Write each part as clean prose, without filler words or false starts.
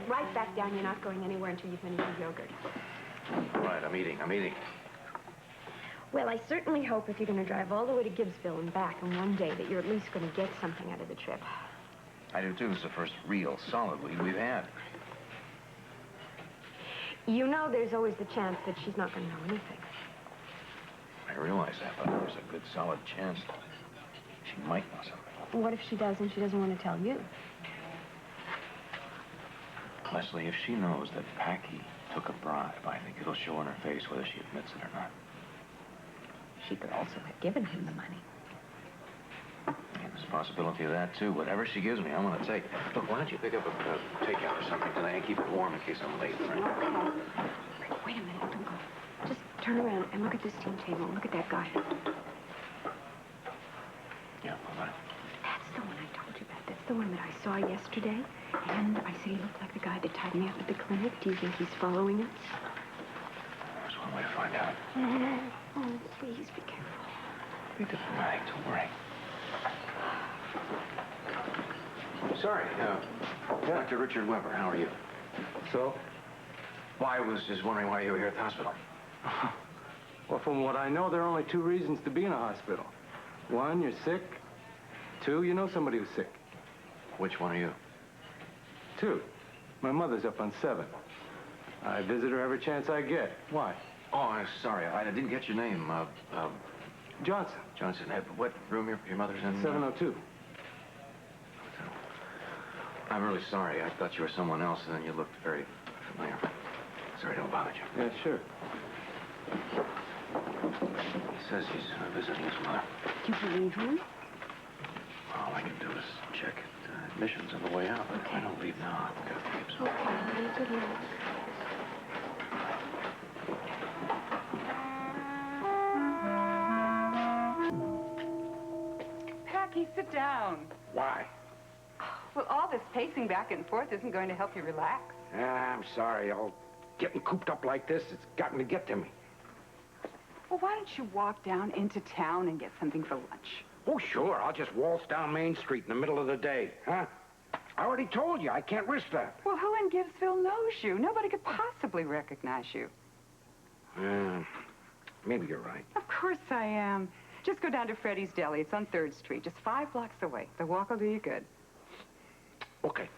right back down. You're not going anywhere until you finish your yogurt. All right, I'm eating. Well, I certainly hope if you're going to drive all the way to Gibbsville and back in one day that you're at least going to get something out of the trip. I do, too. It's the first real, solid week we've had. You know there's always the chance that she's not going to know anything. I realize that, but there's a good, solid chance she might know something. What if she does and she doesn't want to tell you? Lesley, if she knows that Packy took a bribe, I think it'll show on her face whether she admits it or not. She could also have given him the money. Yeah, there's a possibility of that, too. Whatever she gives me, I'm going to take. Look, why don't you pick up a takeout or something tonight and keep it warm in case I'm late, right? Okay. Wait a minute, don't go. Just turn around and look at this team table. Look at that guy. Yeah, all right. That's the one I told you about. That's the one that I saw yesterday. And I said he looked like the guy that tied me up at the clinic. Do you think he's following us? There's one way to find out. Oh, please be careful. Be diplomatic, don't worry. Sorry, Dr. Richard Weber, how are you? So? Well, I was just wondering why you were here at the hospital. Well, from what I know, there are only 2 reasons to be in a hospital. 1, you're sick. 2, you know somebody who's sick. Which one are you? 2, my mother's up on 7. I visit her every chance I get. Why? Oh, I'm sorry. I didn't get your name. Johnson. Johnson. What room your mother's in? 702. I'm really sorry. I thought you were someone else, and then you looked very familiar. Sorry to bother you. Yeah, sure. He says he's visiting his mother. Do you believe him? All I can do is check admissions on the way out. Okay. I don't leave now. I've got to keep some. Okay, good luck. Packy, sit down. Why? Well, all this pacing back and forth isn't going to help you relax. I'm sorry. Getting cooped up like this, it's gotten to get to me. Well, why don't you walk down into town and get something for lunch? Oh, sure. I'll just waltz down Main Street in the middle of the day, huh? I already told you. I can't risk that. Well, who in Gibbsville knows you? Nobody could possibly recognize you. Maybe you're right. Of course I am. Just go down to Freddie's Deli. It's on 3rd Street, just 5 blocks away. The walk will do you good. Okay.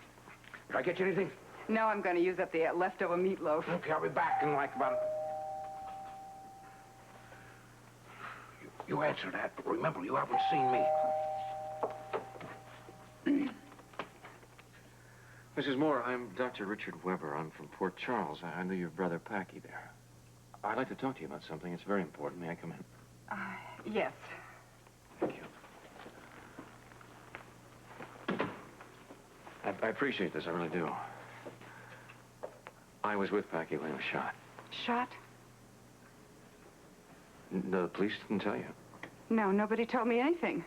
Did I get you anything? No, I'm going to use up the leftover meatloaf. Okay, I'll be back in like about... You answer that, but remember, you haven't seen me. Mrs. Moore, I'm Dr. Richard Weber. I'm from Port Charles. I knew your brother Packy there. I'd like to talk to you about something. It's very important. May I come in? Yes. Thank you. I appreciate this. I really do. I was with Packy when he was shot. Shot? The police didn't tell you? No, nobody told me anything.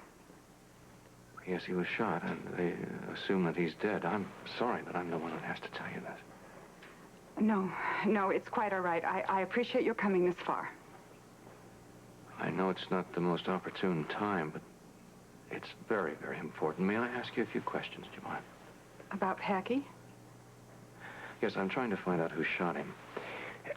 Yes, he was shot, and they assume that he's dead. I'm sorry, but I'm the one that has to tell you this. No, it's quite all right. I appreciate your coming this far. I know it's not the most opportune time, but it's very, very important. May I ask you a few questions, do you mind? About Packy? Yes, I'm trying to find out who shot him.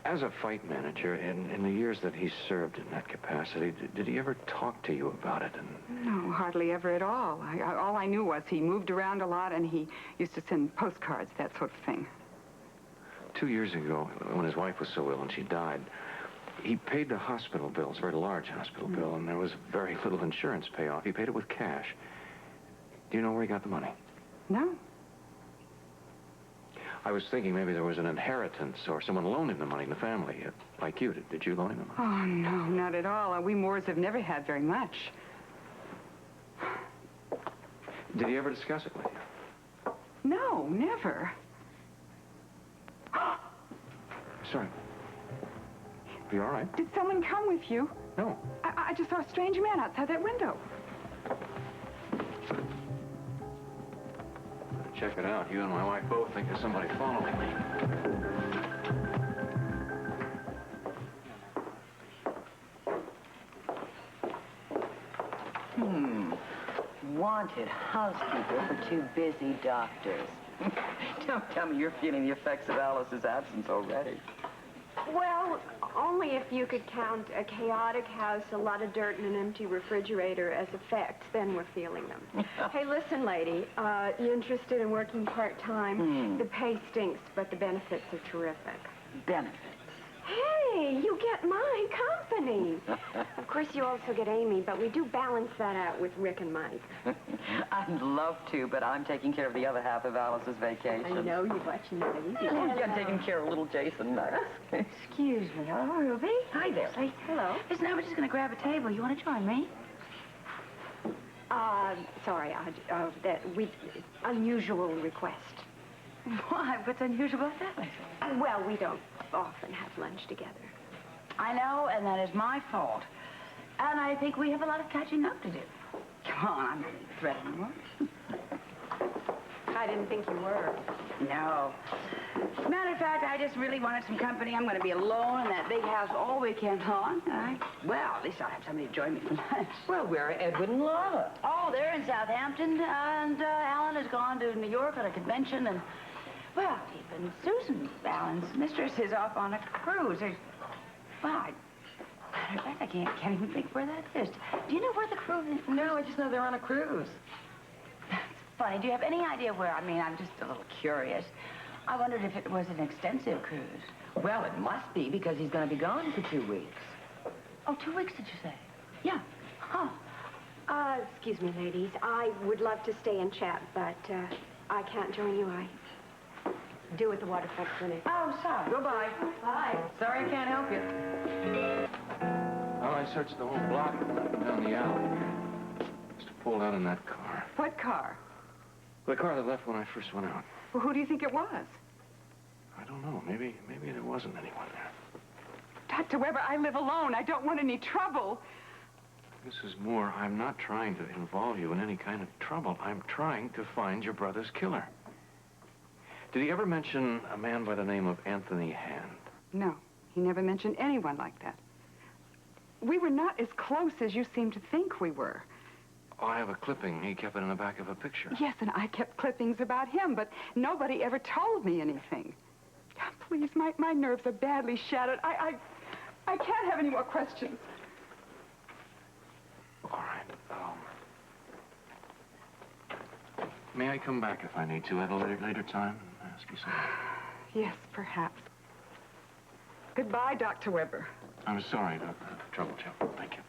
As a fight manager, in the years that he served in that capacity, did he ever talk to you about it? No, hardly ever at all. All I knew was he moved around a lot, and he used to send postcards, that sort of thing. 2 years ago, when his wife was so ill and she died, he paid the hospital bills, a very large hospital bill, and there was very little insurance payoff. He paid it with cash. Do you know where he got the money? No. I was thinking maybe there was an inheritance or someone loaned him the money in the family, like you. Did you loan him the money? Oh, no, not at all. We Moores have never had very much. Did he ever discuss it with you? No, never. Sorry. Are you all right? Did someone come with you? No. I just saw a strange man outside that window. Check it out. You and my wife both think there's somebody following me. Wanted housekeeper for 2 busy doctors. Don't tell me you're feeling the effects of Alice's absence already. Well, only if you could count a chaotic house, a lot of dirt, and an empty refrigerator as effects, then we're feeling them. Hey, listen, lady, you interested in working part-time? The pay stinks, but the benefits are terrific. Benefits? Hey, you get my company. Of course, you also get Amy, but we do balance that out with Rick and Mike. I'd love to, but I'm taking care of the other half of Alice's vacation. I know you're watching that easy. I'm taking care of little Jason next. Excuse me. Hello, Ruby. Hi there. Say, Hello. listen, I was just going to grab a table. You want to join me? Sorry, unusual request. Why? What's unusual about that? Well, we don't often have lunch together. I know, and that is my fault. And I think we have a lot of catching up to do. Come on, I'm not any threat anymore. I didn't think you were. No. Matter of fact, I just really wanted some company. I'm going to be alone in that big house all weekend long. Well, at least I'll have somebody to join me for lunch. Well, where are Edwin and Laura? Oh, they're in Southampton, and Alan has gone to New York on a convention, and, well, even Susan, Alan's mistress, is off on a cruise. Well, matter of fact, I can't even think where that is. Do you know where the cruise is? No, I just know they're on a cruise. That's funny. Do you have any idea where? I mean, I'm just a little curious. I wondered if it was an extensive cruise. Well, it must be, because he's going to be gone for 2 weeks. Oh, 2 weeks, did you say? Yeah. Huh. Excuse me, ladies. I would love to stay and chat, but I can't join you. I do at the waterfront clinic. Oh, sorry. Goodbye. Bye. Sorry I can't help you. Well, I searched the whole block and went down the alley. Just pulled out in that car. What car? The car that left when I first went out. Well, who do you think it was? I don't know. Maybe there wasn't anyone there. Dr. Weber, I live alone. I don't want any trouble. Mrs. Moore, I'm not trying to involve you in any kind of trouble. I'm trying to find your brother's killer. Did he ever mention a man by the name of Anthony Hand? No, he never mentioned anyone like that. We were not as close as you seem to think we were. Oh, I have a clipping. He kept it in the back of a picture. Yes, and I kept clippings about him, but nobody ever told me anything. Please, my nerves are badly shattered. I can't have any more questions. All right. May I come back if I need to at a later time and ask you something? Yes, perhaps. Goodbye, Dr. Weber. I'm sorry, Dr. Trouble Joe. Thank you.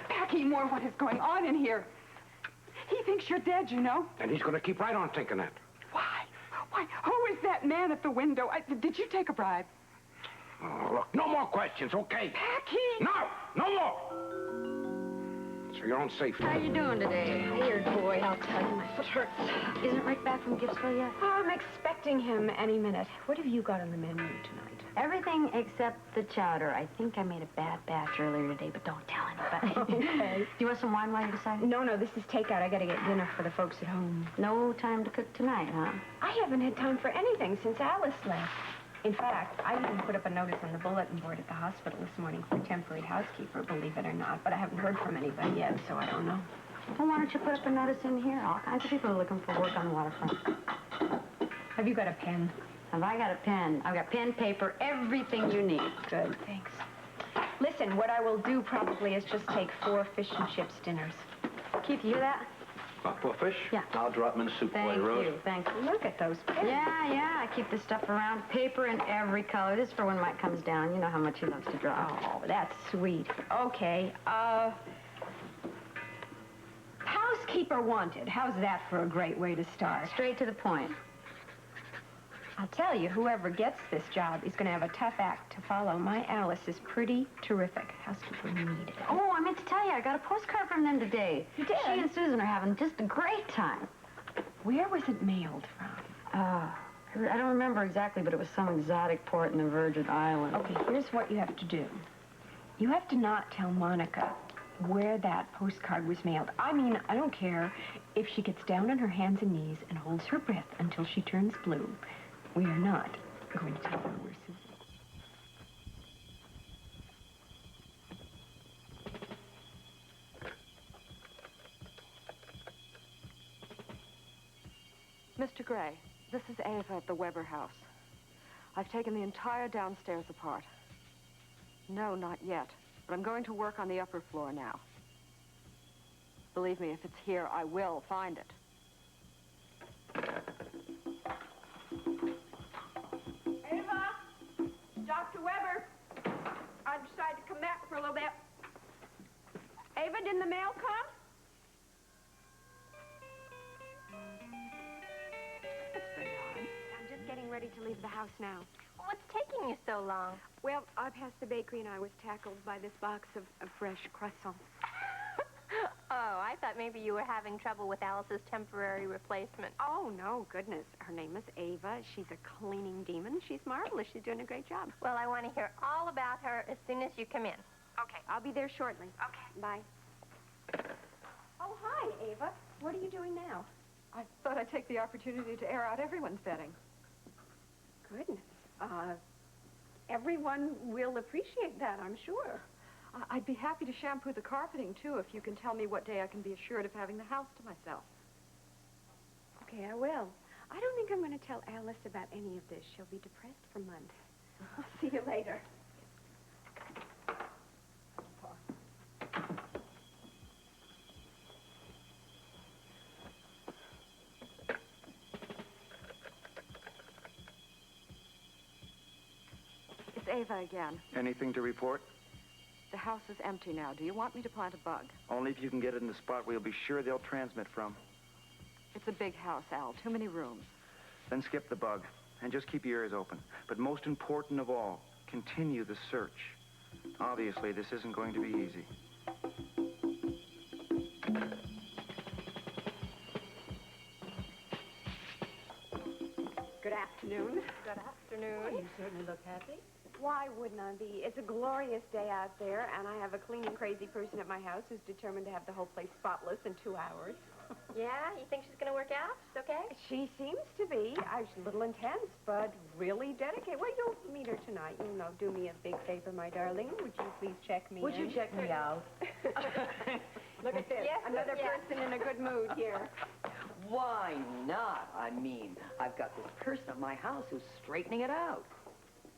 Packy Moore, what is going on in here? He thinks you're dead, you know. And he's going to keep right on thinking that. Why? Who is that man at the window? Did you take a bribe? Oh, look, no more questions, okay? Packy! No more! It's for your own safety. How you doing today? Tired boy, I'll tell you. My foot hurts. Isn't Rick back from Gibsville yet? Oh, I'm expecting him any minute. What have you got on the menu tonight? Everything except the chowder. I think I made a bad batch earlier today, but don't tell anybody. Okay. Do you want some wine while you decide? No, this is takeout. I got to get dinner for the folks at home. No time to cook tonight, huh? I haven't had time for anything since Alice left. In fact, I even put up a notice on the bulletin board at the hospital this morning for a temporary housekeeper, believe it or not, but I haven't heard from anybody yet, so I don't know. Well, why don't you put up a notice in here? All kinds of people are looking for work on the waterfront. Have you got a pen? Have I got a pen? I've got pen, paper, everything you need. Good, thanks. Listen, what I will do probably is just take 4 fish and chips dinners. Keith, you hear that? For fish? Yeah. I'll drop them in the soup Thank later, Rose. you, thank you. Look at those pens. Yeah, I keep this stuff around. Paper in every color. This is for when Mike comes down. You know how much he loves to draw. Oh, that's sweet. Okay, housekeeper wanted. How's that for a great way to start? Straight to the point. I'll tell you, whoever gets this job is going to have a tough act to follow. My Alice is pretty terrific. Housekeeper needed. Oh, I meant to tell you, I got a postcard from them today. You did? She and Susan are having just a great time. Where was it mailed from? I don't remember exactly, but it was some exotic port in the Virgin Islands. Okay, here's what you have to do. You have to not tell Monica where that postcard was mailed. I mean, I don't care if she gets down on her hands and knees and holds her breath until she turns blue. We are not going to tell her we're Susan. Mr. Gray, this is Ava at the Weber house. I've taken the entire downstairs apart. No, not yet. But I'm going to work on the upper floor now. Believe me, if it's here, I will find it. Ava! Dr. Weber! I decided to come back for a little bit. Ava, didn't the mail come? That's very odd. I'm just getting ready to leave the house now. What's taking you so long? Well, I passed the bakery and I was tackled by this box of fresh croissants. Oh, I thought maybe you were having trouble with Alice's temporary replacement. Oh, no, goodness. Her name is Ava. She's a cleaning demon. She's marvelous. She's doing a great job. Well, I want to hear all about her as soon as you come in. Okay, I'll be there shortly. Okay. Bye. Oh, hi, Ava. What are you doing now? I thought I'd take the opportunity to air out everyone's bedding. Goodness. Everyone will appreciate that, I'm sure. I'd be happy to shampoo the carpeting, too, if you can tell me what day I can be assured of having the house to myself. Okay, I will. I don't think I'm going to tell Alice about any of this. She'll be depressed for months. I'll see you later. It's Ava again. Anything to report? The house is empty now. Do you want me to plant a bug? Only if you can get it in the spot where you'll be sure they'll transmit from. It's a big house, Al. Too many rooms. Then skip the bug, and just keep your ears open. But most important of all, continue the search. Obviously, this isn't going to be easy. Good afternoon. Good afternoon. You certainly look happy. Why wouldn't I be? It's a glorious day out there, and I have a cleaning crazy person at my house who's determined to have the whole place spotless in 2 hours. Yeah? You think she's going to work out? She's okay? She seems to be. She's a little intense, but really dedicated. Well, you'll meet her tonight. You'll know. Do me a big favor, my darling. Would you please check me Would in? you check me out? Look at this. Yes, Another yes. person in a good mood here. Why not? I mean, I've got this person at my house who's straightening it out.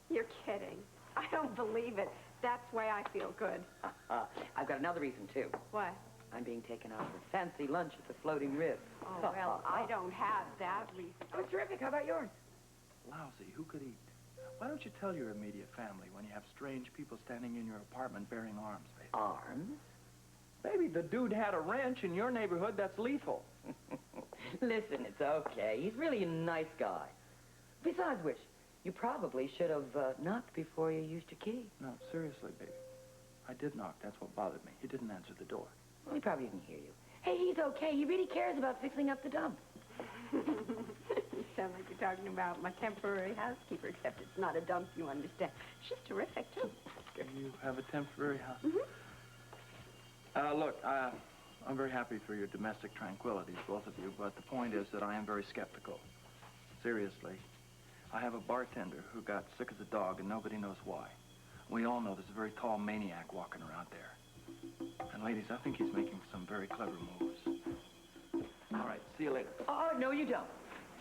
You're kidding. I don't believe it. That's why I feel good. I've got another reason, too. What? I'm being taken out for a fancy lunch at the Floating Rib. Oh, well, I don't have that reason. Oh, terrific. How about yours? Lousy, who could eat? Why don't you tell your immediate family when you have strange people standing in your apartment bearing arms, baby? Arms? Baby, the dude had a wrench in your neighborhood that's lethal. Listen, it's okay. He's really a nice guy. Besides which, you probably should have knocked before you used your key. No, seriously, baby. I did knock. That's what bothered me. He didn't answer the door. Well, he probably didn't hear you. Hey, he's okay. He really cares about fixing up the dump. You sound like you're talking about my temporary housekeeper, except it's not a dump, you understand. She's terrific, too. You have a temporary house. Mm-hmm. Look, I'm very happy for your domestic tranquilities, both of you, but the point is that I am very skeptical. Seriously. I have a bartender who got sick as a dog, and nobody knows why. We all know there's a very tall maniac walking around there. And ladies, I think he's making some very clever moves. All right, see you later. Oh, no, you don't.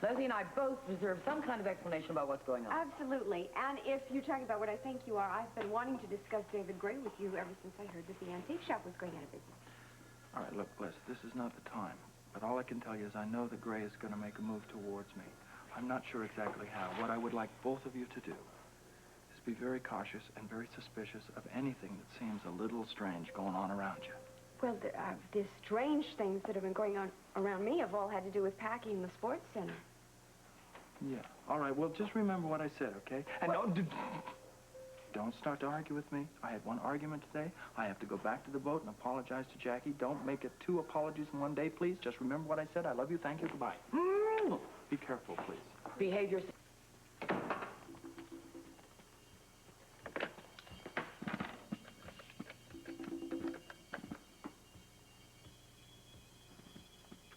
Leslie and I both deserve some kind of explanation about what's going on. Absolutely. And if you're talking about what I think you are, I've been wanting to discuss David Gray with you ever since I heard that the antique shop was going out of business. All right, look, Les, this is not the time. But all I can tell you is I know that Gray is going to make a move towards me. I'm not sure exactly how. What I would like both of you to do is be very cautious and very suspicious of anything that seems a little strange going on around you. Well, the strange things that have been going on around me have all had to do with Packy and the sports center. Yeah. All right, well, just remember what I said, okay? And don't start to argue with me. I had one argument today. I have to go back to the boat and apologize to Jackie. Don't make it 2 apologies in one day, please. Just remember what I said. I love you. Thank you. Goodbye. Be careful, please. Behave yourself.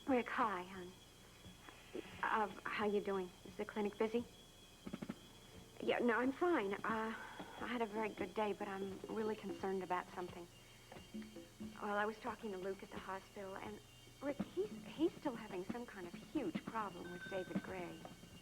Rick, hi, hon. How you doing? Is the clinic busy? Yeah, no, I'm fine. I had a very good day, but I'm really concerned about something. Well, I was talking to Luke at the hospital, and Rick, he's still having some kind of huge problem. problem with David Gray.